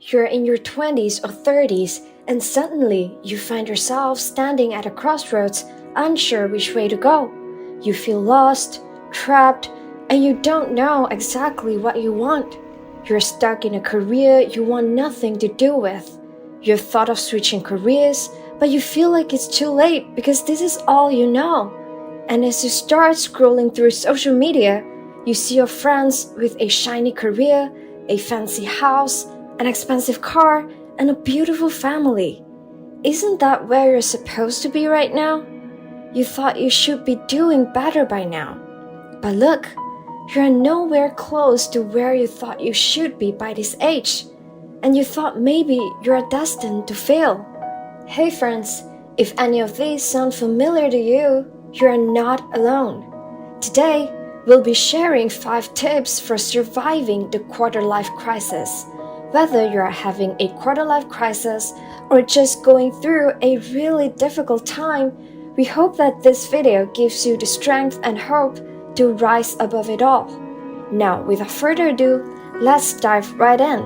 You're in your 20s or 30s, and suddenly you find yourself standing at a crossroads, unsure which way to go. You feel lost, trapped, and you don't know exactly what you want. You're stuck in a career you want nothing to do with. You've thought of switching careers, but you feel like it's too late because this is all you know. And as you start scrolling through social media, you see your friends with a shiny career, a fancy house, an expensive car, and a beautiful family. Isn't that where you're supposed to be right now? You thought you should be doing better by now. But look, you're nowhere close to where you thought you should be by this age. And you thought maybe you're destined to fail. Hey friends, if any of these sound familiar to you, you're not alone. Today, we'll be sharing 5 tips for surviving the quarter-life crisis. Whether you're having a quarter-life crisis or just going through a really difficult time, we hope that this video gives you the strength and hope to rise above it all. Now, without further ado, let's dive right in.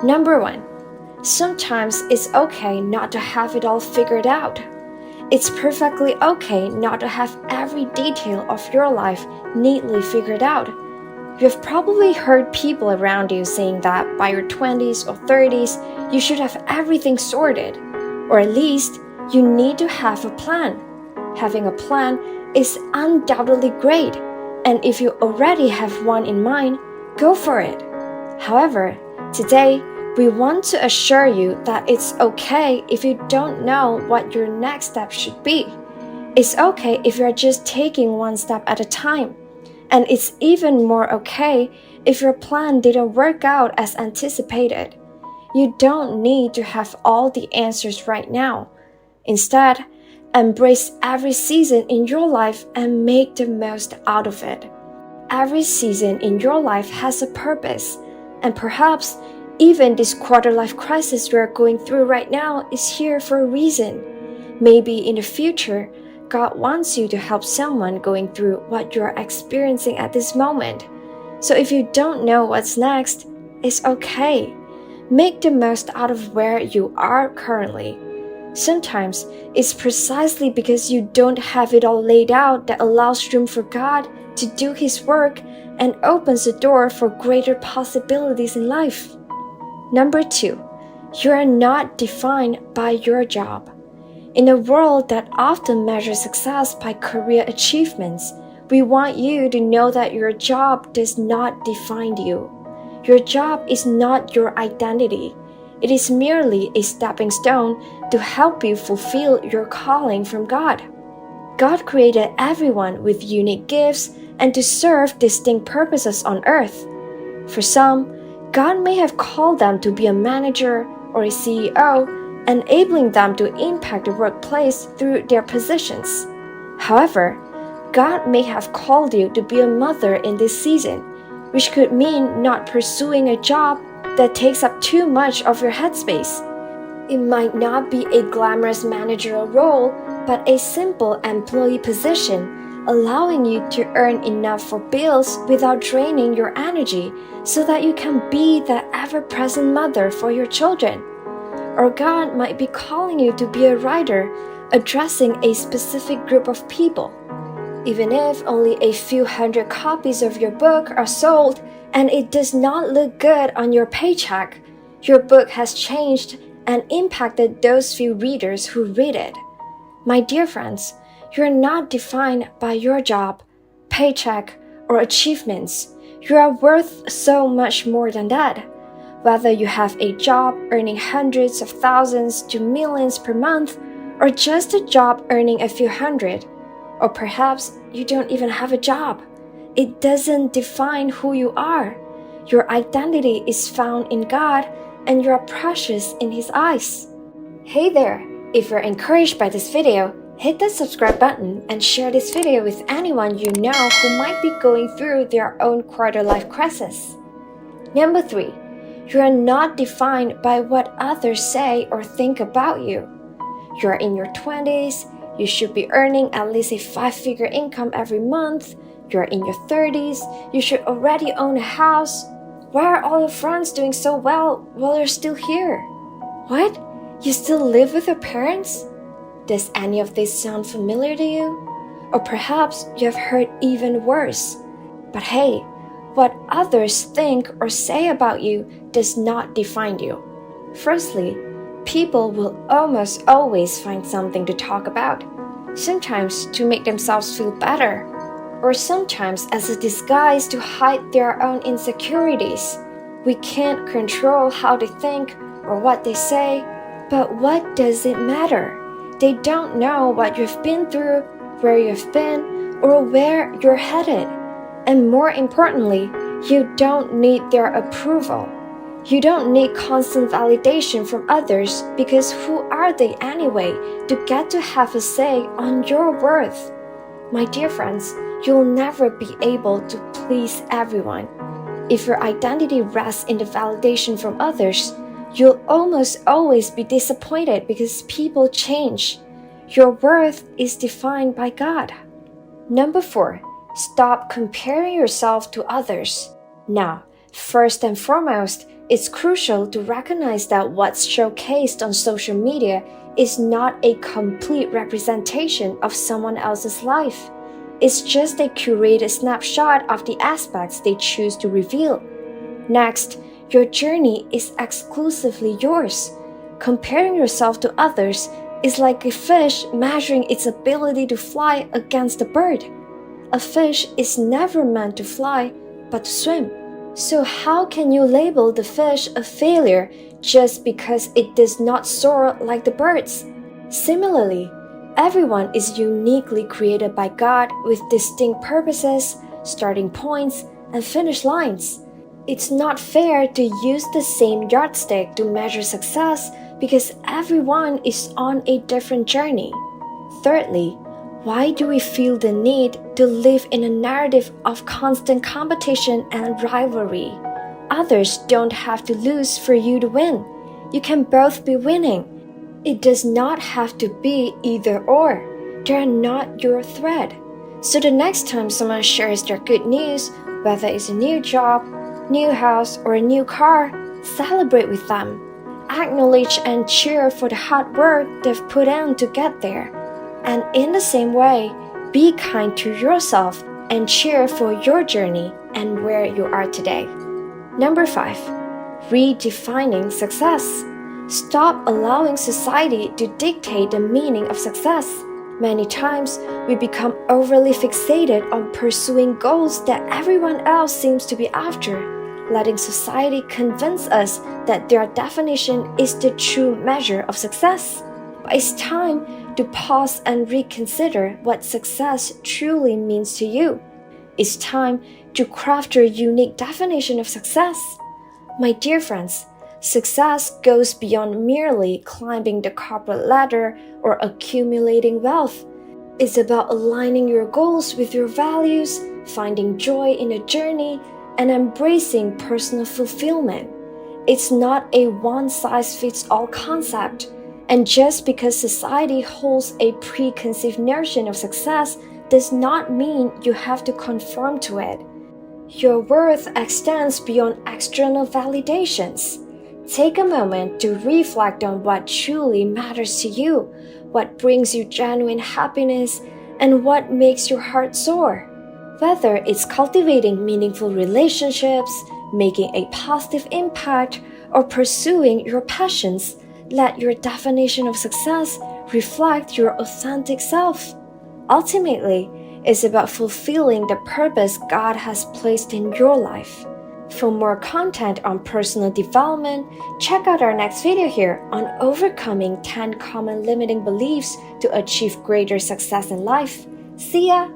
Number 1. Sometimes it's okay not to have it all figured out. It's perfectly okay not to have every detail of your life neatly figured out. You've probably heard people around you saying that by your 20s or 30s, you should have everything sorted, or at least you need to have a plan. Having a plan is undoubtedly great, and if you already have one in mind, go for it. However, today, we want to assure you that it's okay if you don't know what your next step should be. It's okay if you're just taking one step at a time. And it's even more okay if your plan didn't work out as anticipated. You don't need to have all the answers right now. Instead, embrace every season in your life and make the most out of it. Every season in your life has a purpose, and perhaps even this quarter-life crisis we're going through right now is here for a reason. Maybe in the future, God wants you to help someone going through what you're experiencing at this moment. So if you don't know what's next, it's okay. Make the most out of where you are currently. Sometimes it's precisely because you don't have it all laid out that allows room for God to do His work and opens the door for greater possibilities in life. Number 2, you are not defined by your job. In a world that often measures success by career achievements, we want you to know that your job does not define you. Your job is not your identity. It is merely a stepping stone to help you fulfill your calling from God. God created everyone with unique gifts and to serve distinct purposes on earth. For some, God may have called them to be a manager or a CEO, enabling them to impact the workplace through their positions. However, God may have called you to be a mother in this season, which could mean not pursuing a job that takes up too much of your headspace. It might not be a glamorous managerial role, but a simple employee position, allowing you to earn enough for bills without draining your energy so that you can be the ever-present mother for your children. Or God might be calling you to be a writer, addressing a specific group of people. Even if only a few hundred copies of your book are sold and it does not look good on your paycheck, your book has changed and impacted those few readers who read it. My dear friends, you're not defined by your job, paycheck, or achievements. You are worth so much more than that. Whether you have a job earning hundreds of thousands to millions per month, or just a job earning a few hundred, or perhaps you don't even have a job, it doesn't define who you are. Your identity is found in God, and you are precious in His eyes. Hey there! If you're encouraged by this video, hit the subscribe button and share this video with anyone you know who might be going through their own quarter-life crisis. Number 3. You are not defined by what others say or think about you. You are in your 20s, you should be earning at least a 5-figure income every month. You are in your 30s, you should already own a house. Why are all your friends doing so well while you're still here? What? You still live with your parents? Does any of this sound familiar to you? Or perhaps you have heard even worse. But hey, what others think or say about you does not define you. Firstly, people will almost always find something to talk about, sometimes to make themselves feel better, or sometimes as a disguise to hide their own insecurities. We can't control how they think or what they say, but what does it matter? They don't know what you've been through, where you've been, or where you're headed. And more importantly, you don't need their approval. You don't need constant validation from others because who are they anyway to get to have a say on your worth? My dear friends, you'll never be able to please everyone. If your identity rests in the validation from others, you'll almost always be disappointed because people change. Your worth is defined by God. Number 4, stop comparing yourself to others. Now, first and foremost, it's crucial to recognize that what's showcased on social media is not a complete representation of someone else's life. It's just a curated snapshot of the aspects they choose to reveal. Next, your journey is exclusively yours. Comparing yourself to others is like a fish measuring its ability to fly against a bird. A fish is never meant to fly, but to swim. So how can you label the fish a failure just because it does not soar like the birds? Similarly, everyone is uniquely created by God with distinct purposes, starting points, and finish lines. It's not fair to use the same yardstick to measure success because everyone is on a different journey. Thirdly, why do we feel the need to live in a narrative of constant competition and rivalry? Others don't have to lose for you to win. You can both be winning. It does not have to be either or. They are not your thread. So the next time someone shares their good news, whether it's a new job, new house, or a new car, celebrate with them. Acknowledge and cheer for the hard work they've put in to get there. And in the same way, be kind to yourself and cheer for your journey and where you are today. Number 5, redefining success. Stop allowing society to dictate the meaning of success. Many times, we become overly fixated on pursuing goals that everyone else seems to be after, letting society convince us that their definition is the true measure of success. But it's time to pause and reconsider what success truly means to you. It's time to craft your unique definition of success. My dear friends, success goes beyond merely climbing the corporate ladder or accumulating wealth. It's about aligning your goals with your values, finding joy in a journey, and embracing personal fulfillment. It's not a one-size-fits-all concept. And just because society holds a preconceived notion of success does not mean you have to conform to it. Your worth extends beyond external validations. Take a moment to reflect on what truly matters to you, what brings you genuine happiness, and what makes your heart soar. Whether it's cultivating meaningful relationships, making a positive impact, or pursuing your passions, let your definition of success reflect your authentic self. Ultimately, it's about fulfilling the purpose God has placed in your life. For more content on personal development, check out our next video here on overcoming 10 common limiting beliefs to achieve greater success in life. See ya!